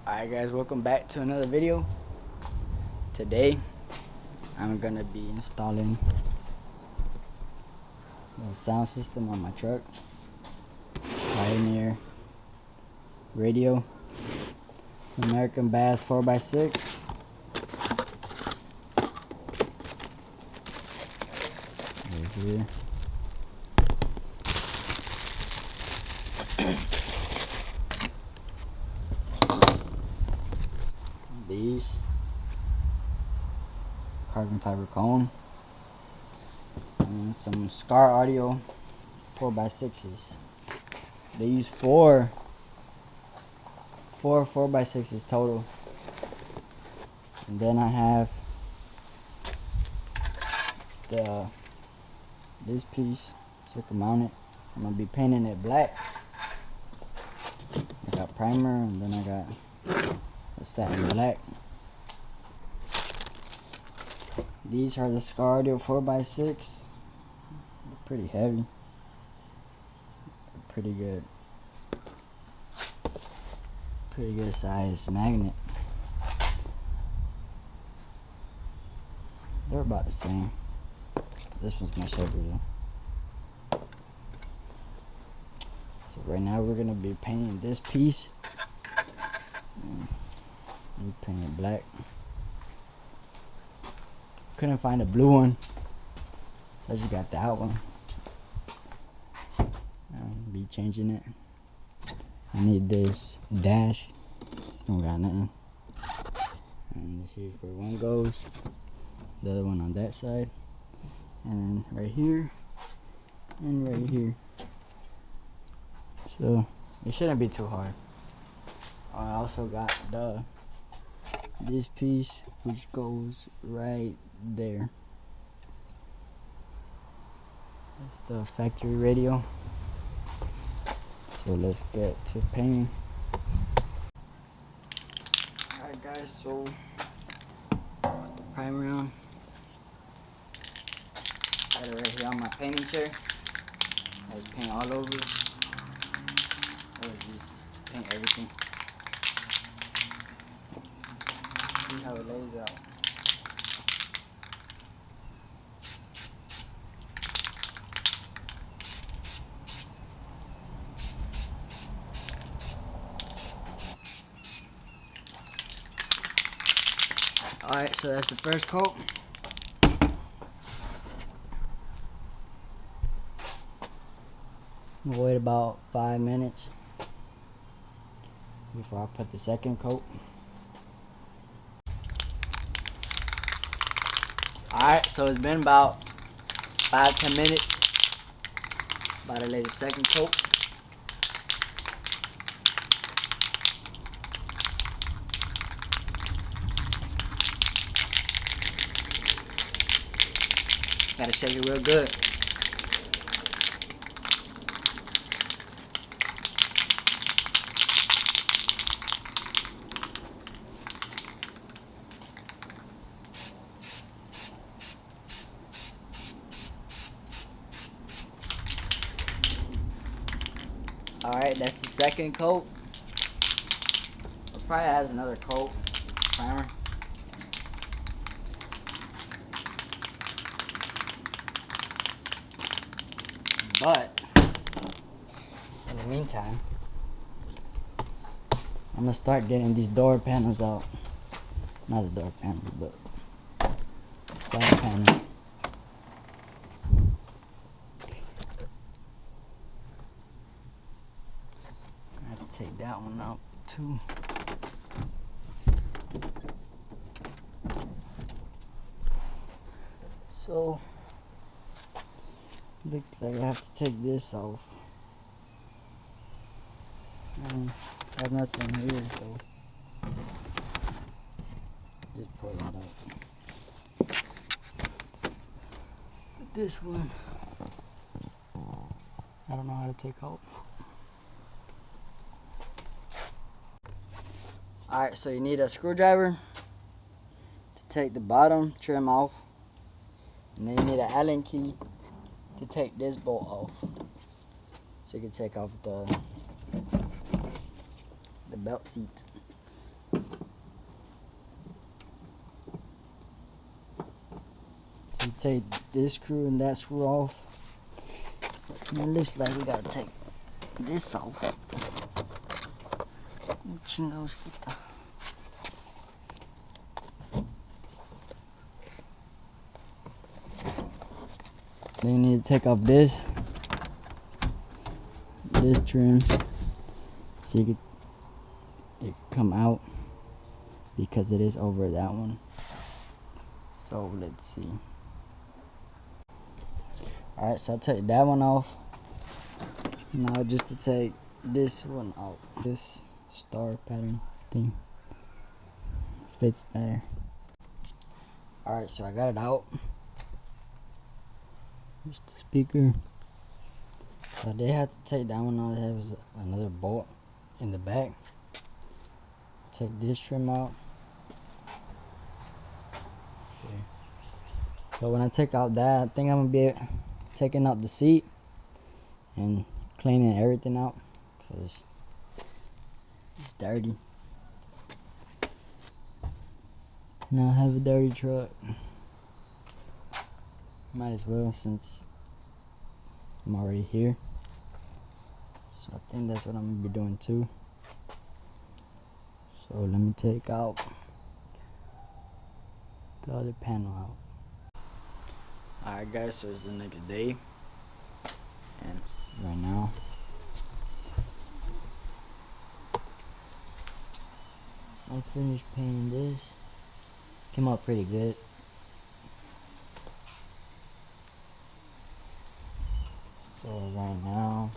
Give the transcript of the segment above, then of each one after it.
Alright guys, welcome back to another video. Today I'm gonna be installing some sound system on my truck. Pioneer radio. It's an American Bass 4x6. Right here. These carbon fiber cone and some Scar Audio 4x6s. They use four 4x6s total, and then I have this piece so I can mount it. I'm gonna be painting it black. I got primer, and then I got a satin black. These are the Scar Audio 4x6. They're pretty heavy. Pretty good size magnet. They're about the same. This one's much heavier though. So right now we're gonna be painting this piece. We paint it black. Couldn't find a blue one, so I just got that one. I'll be changing it. I need this dash. Don't got nothing. And here's where one goes. The other one on that side. And right here. And right here. So it shouldn't be too hard. I also got this piece which goes right there. That's the factory radio. So let's get to painting. Alright guys, so put the primer on. Got it right here on my painting chair. I just paint all over it. This is to paint everything. See how it lays out. Alright, so that's the first coat. We'll wait about 5 minutes before I put the second coat. Alright, so it's been about 5-10 minutes. About to lay the second coat. Gotta shake it real good. Alright, that's the second coat. I'll probably add another coat, primer. But in the meantime, I'm gonna start getting these door panels out. Not the door panels, but the side panel. I have to take that one out too. So looks like I have to take this off. I have nothing here, so just pull that out. But this one, I don't know how to take off. Alright, so you need a screwdriver to take the bottom trim off, and then you need an Allen key to take this bolt off, so you can take off the belt seat. take this screw and that screw off. And it looks like we gotta take this off. Chingos, then you need to take off this trim so you it can come out because it is over that one. So let's see. Alright, so I'll take that one off. Now just to take this one out. This star pattern thing fits there. Alright, so I got it out. Here's the speaker. So I did have to take that one out. There was another bolt in the back. Take this trim out. Okay. So when I take out that, I think I'm gonna be taking out the seat and cleaning everything out because it's dirty. Now I have a dirty truck. Might as well since I'm already here. So I think that's what I'm gonna be doing too. So let me take out the other panel out. Alright guys, so it's the next day. And right now I finished painting this. Came out pretty good. So right now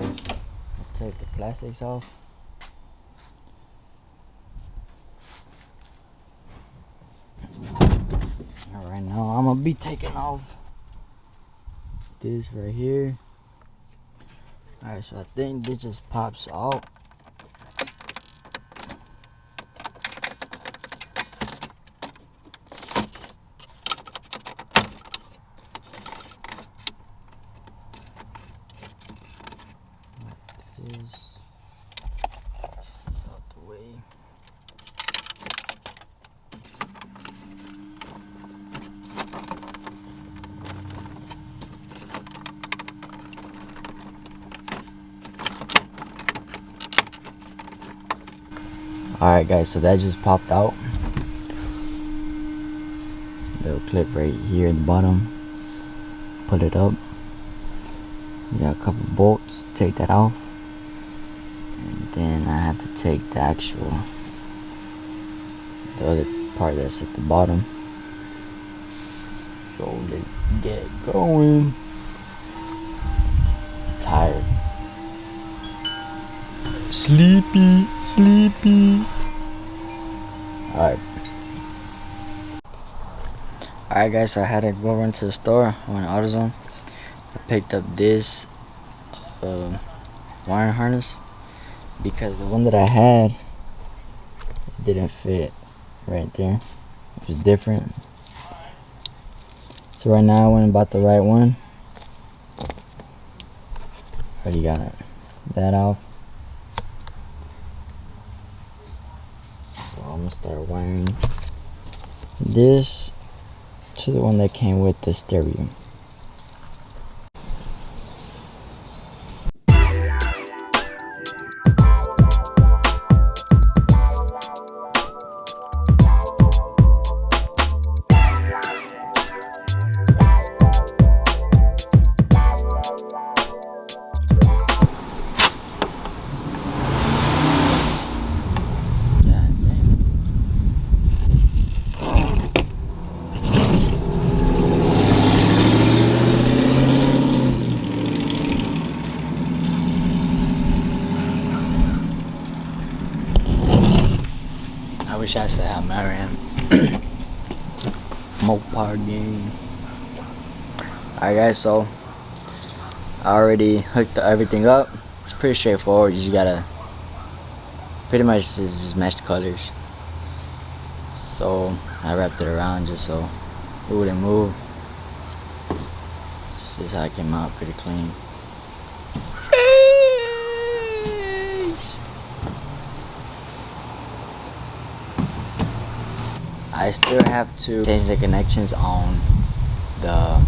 I'll take the plastics off. And right now I'm gonna be taking off this right here. Alright, so I think this just pops out. Like this. Out the way. Alright guys, so that just popped out. Little clip right here at the bottom. Put it up. You got a couple bolts. Take that off. And then I have to take the other part that's at the bottom. So let's get going. Tired. Sleepy. Alright guys, so I had to go run to the store. I went to AutoZone. I picked up this wiring harness because the one that I had didn't fit right there. It was different. So right now I went and bought the right one. Already got that off. So I'm gonna start wiring this to the one that came with the stereo. I wish I still had my RAM. Mopar game. Alright guys, so I already hooked everything up. It's pretty straightforward. You just gotta pretty much just match the colors. So I wrapped it around just so it wouldn't move. This is how it came out, pretty clean. I still have to change the connections on the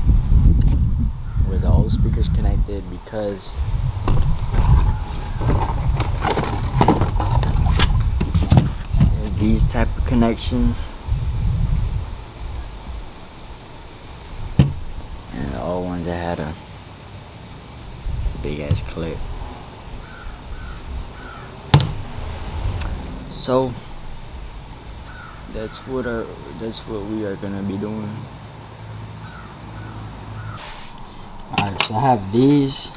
where the old speakers connected, because these type of connections, and the old ones that had a big ass clip. So that's what we are gonna be doing. Alright, so I have these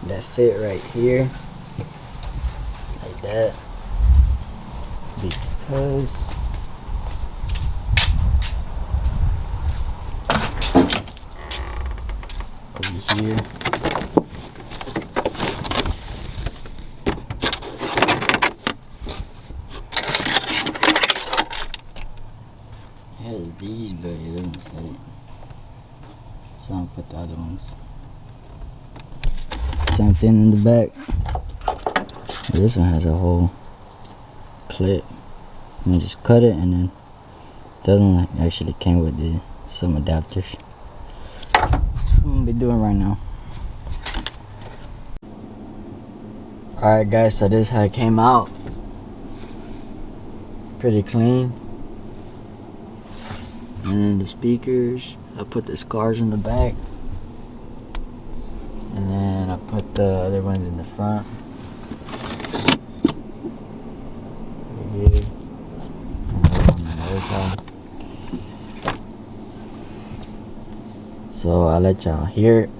that fit right here, like that, because over here it has these, but it doesn't fit. Some fit the other ones. Same thing in the back. This one has a whole clip. You just cut it, and then the other one actually came with some adapters. That's what I'm gonna be doing right now. Alright guys, so this is how it came out. Pretty clean. And then the speakers, I put the scars in the back, and then I put the other ones in the front. Here. And on the other side. So I'll let y'all hear it.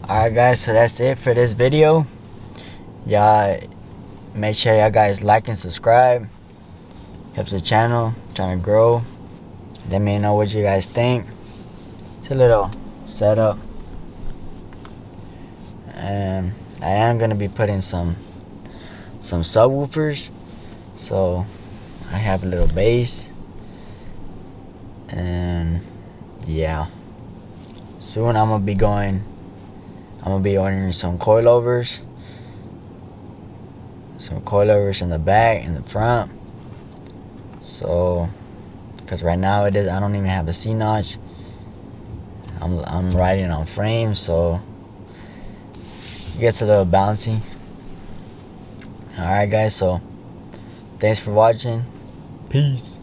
Alright guys, so that's it for this video. Y'all make sure y'all guys like and subscribe. Helps the channel, trying to grow. Let me know what you guys think. It's a little setup. And I am gonna be putting some subwoofers. So I have a little bass. And yeah. Soon I'm gonna be ordering some coilovers. Some coilovers in the back and the front. So, because right now I don't even have a C-notch. I'm riding on frames, so it gets a little bouncy. Alright guys, so thanks for watching. Peace.